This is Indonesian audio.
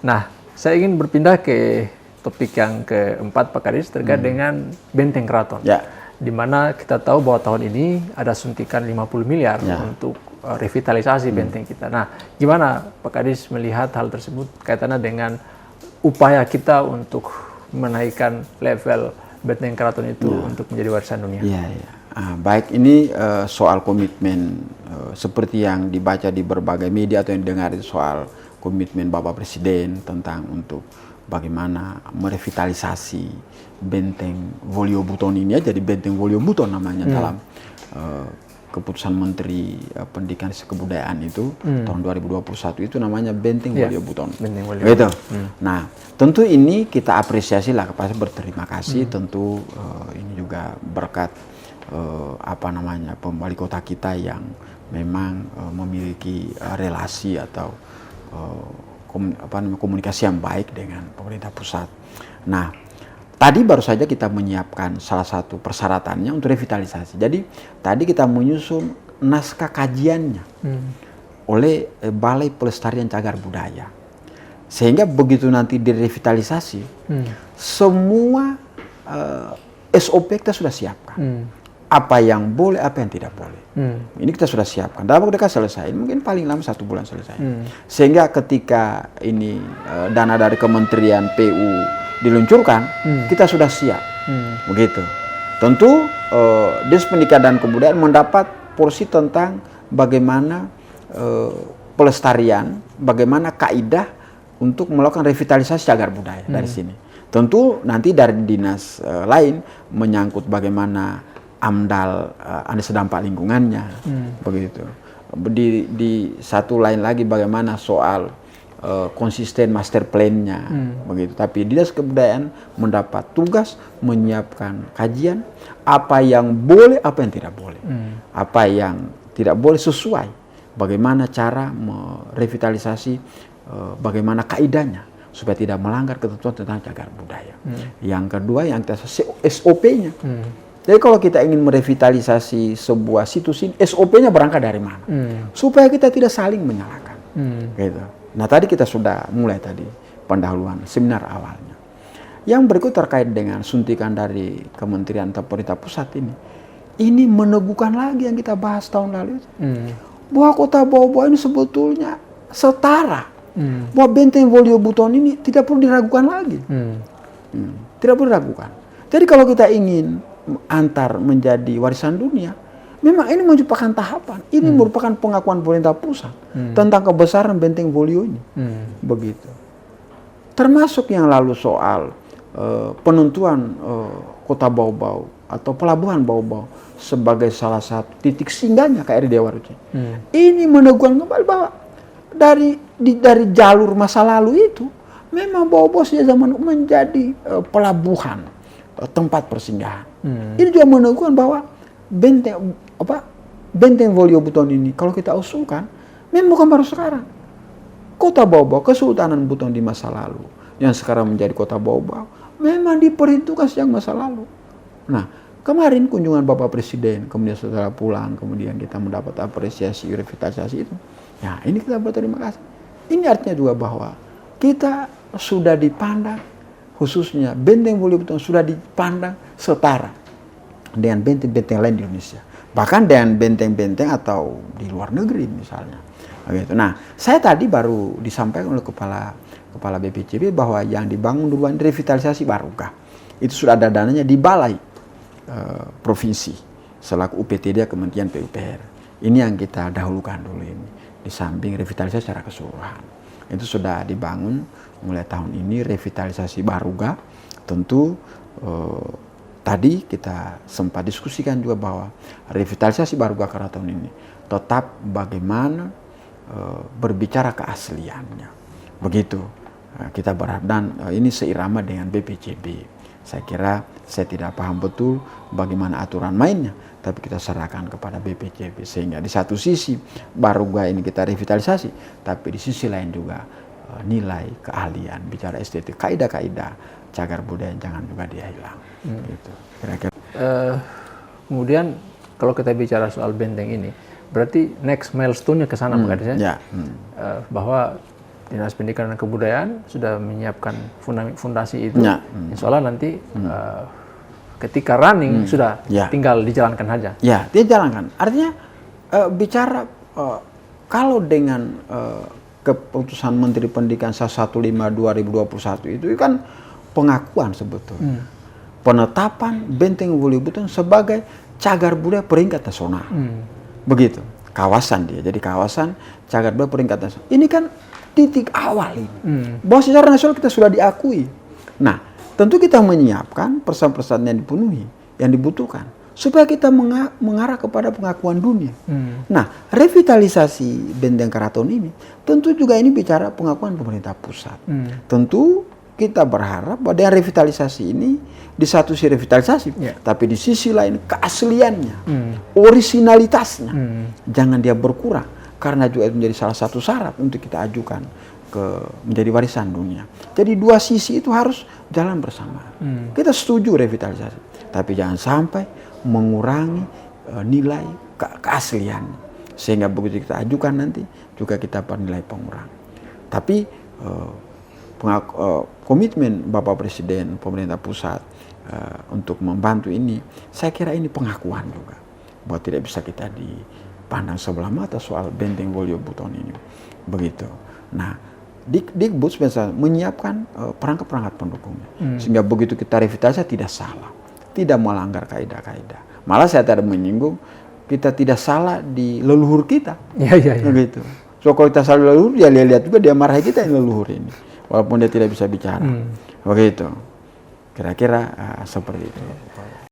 Nah, saya ingin berpindah ke topik yang keempat Pak Kadis terkait dengan Benteng Keraton. Ya. Di mana kita tahu bahwa tahun ini ada suntikan 50 miliar untuk revitalisasi benteng kita. Nah, gimana Pak Kadis melihat hal tersebut kaitannya dengan upaya kita untuk menaikkan level Benteng Keraton itu untuk menjadi warisan dunia? Iya, iya. Baik, ini soal komitmen seperti yang dibaca di berbagai media atau yang dengar itu soal komitmen Bapak Presiden tentang untuk bagaimana merevitalisasi Benteng Wolio Buton ini jadi Benteng Wolio Buton namanya dalam keputusan Menteri Pendidikan dan Kebudayaan itu tahun 2021 itu namanya Benteng Wolio Buton. Benteng Wolio. Gitu. Nah, tentu ini kita apresiasi lah, kepada berterima kasih. Tentu ini juga berkat wali kota kita yang memang memiliki relasi atau komunikasi yang baik dengan pemerintah pusat. Nah, tadi baru saja kita menyiapkan salah satu persyaratannya untuk revitalisasi. Jadi tadi kita menyusun naskah kajiannya oleh Balai Pelestarian Cagar Budaya. Sehingga begitu nanti direvitalisasi, semua SOP kita sudah siapkan. Apa yang boleh, apa yang tidak boleh. Ini kita sudah siapkan. Dalam waktu dekat selesai. Mungkin paling lama 1 bulan selesai. Sehingga ketika ini dana dari Kementerian PU diluncurkan, kita sudah siap. Begitu. Tentu Dinas Pendidikan dan Kebudayaan mendapat porsi tentang bagaimana pelestarian, bagaimana kaidah untuk melakukan revitalisasi cagar budaya dari sini. Tentu nanti dari dinas lain menyangkut bagaimana AMDAL, ada dampak lingkungannya, begitu. Di satu lain lagi bagaimana soal konsisten master plan-nya, begitu. Tapi Dinas Kebudayaan mendapat tugas menyiapkan kajian apa yang boleh, apa yang tidak boleh, apa yang tidak boleh sesuai, bagaimana cara merevitalisasi, bagaimana kaidahnya supaya tidak melanggar ketentuan tentang cagar budaya. Yang kedua yang kita SOP-nya. Jadi kalau kita ingin merevitalisasi sebuah situs ini, SOP-nya berangkat dari mana? Supaya kita tidak saling menyalahkan. Gitu. Nah tadi kita sudah mulai tadi pendahuluan seminar awalnya. Yang berikut terkait dengan suntikan dari Kementerian atau Pemerintah Pusat ini. Ini meneguhkan lagi yang kita bahas tahun lalu. Bahwa Kota Bau-Bau ini sebetulnya setara. Bahwa Benteng Wolio Buton ini tidak perlu diragukan lagi. Tidak perlu diragukan. Jadi kalau kita ingin antar menjadi warisan dunia, memang ini merupakan tahapan. Ini merupakan pengakuan pemerintah pusat tentang kebesaran Benteng Wolio ini. Begitu. Termasuk yang lalu soal penentuan Kota Bau-Bau atau Pelabuhan Bau-Bau sebagai salah satu titik singgahnya KRI Dewa Ruchi. Ini meneguhkan kembali bahwa dari jalur masa lalu itu memang Bau-Bau sejak zaman menjadi pelabuhan, tempat persinggahan. Ini juga meneguhkan bahwa Benteng Wolio Buton ini kalau kita usulkan memang bukan baru sekarang. Kota Bau-Bau, Kesultanan Buton di masa lalu yang sekarang menjadi Kota Bau-Bau memang diperhitungkan sejak masa lalu. Nah, kemarin kunjungan Bapak Presiden, kemudian setelah pulang, kemudian kita mendapat apresiasi revitalisasi itu. Ya, ini kita berterima kasih. Ini artinya juga bahwa kita sudah dipandang, khususnya Benteng Wolio Buton sudah dipandang setara dengan benteng-benteng lain di Indonesia. Bahkan dengan benteng-benteng atau di luar negeri misalnya. Begitu. Nah, saya tadi baru disampaikan oleh Kepala BPJB bahwa yang dibangun duluan revitalisasi Barugah. Itu sudah ada dananya di Balai Provinsi selaku UPTD Kementerian PUPR. Ini yang kita dahulukan dulu ini. Di samping revitalisasi secara keseluruhan. Itu sudah dibangun mulai tahun ini revitalisasi Barugah. Tentu tadi kita sempat diskusikan juga bahwa revitalisasi Barugah Keraton ini tetap bagaimana berbicara keasliannya. Begitu kita berharap, dan ini seirama dengan BPJB. Saya kira saya tidak paham betul bagaimana aturan mainnya, tapi kita serahkan kepada BPJB sehingga di satu sisi Barugah ini kita revitalisasi, tapi di sisi lain juga nilai keahlian bicara estetik, kaidah-kaidah cagar budaya jangan juga dia hilang. Gitu. Kira-kira. Kemudian kalau kita bicara soal benteng ini, berarti next milestone-nya ke sana Pak Kadis ya? Ya. Bahwa Dinas Pendidikan dan Kebudayaan sudah menyiapkan fondasi itu. Insya Allah nanti ketika running sudah tinggal dijalankan saja. Ya, dia jalankan. Artinya bicara kalau dengan keputusan Menteri Pendidikan 115/2021 itu kan pengakuan sebetulnya. Penetapan Benteng Waluyo Buton sebagai cagar budaya peringkat nasional. Begitu. Kawasan dia. Jadi kawasan cagar budaya peringkat nasional. Ini kan titik awal ini. Bahwa secara nasional kita sudah diakui. Nah, tentu kita menyiapkan persyaratan yang dipenuhi, yang dibutuhkan. Supaya kita mengarah kepada pengakuan dunia. Nah, revitalisasi Benteng Karaton ini tentu juga ini bicara pengakuan pemerintah pusat. Tentu kita berharap bahwa dengan revitalisasi ini di satu sisi revitalisasi, tapi di sisi lain keasliannya, orisinalitasnya, jangan dia berkurang karena juga itu menjadi salah satu syarat untuk kita ajukan menjadi warisan dunia. Jadi dua sisi itu harus jalan bersama. Kita setuju revitalisasi, tapi jangan sampai mengurangi nilai keaslian, sehingga begitu kita ajukan nanti juga kita bernilai pengurang. Tapi komitmen Bapak Presiden, pemerintah pusat untuk membantu ini, saya kira ini pengakuan juga bahwa tidak bisa kita dipandang sebelah mata soal Benteng Waluyo Buton ini. Begitu. Nah, Dikbud menyiapkan perangkat-perangkat pendukungnya, sehingga begitu kita revitalisasi tidak salah, tidak melanggar kaidah-kaidah. Malah saya tadi menyinggung kita tidak salah di leluhur kita. Begitu. So kalau kita salah di leluhur, dia lihat juga dia marahi kita yang leluhur ini, walaupun dia tidak bisa bicara. Begitu. Kira-kira seperti itu.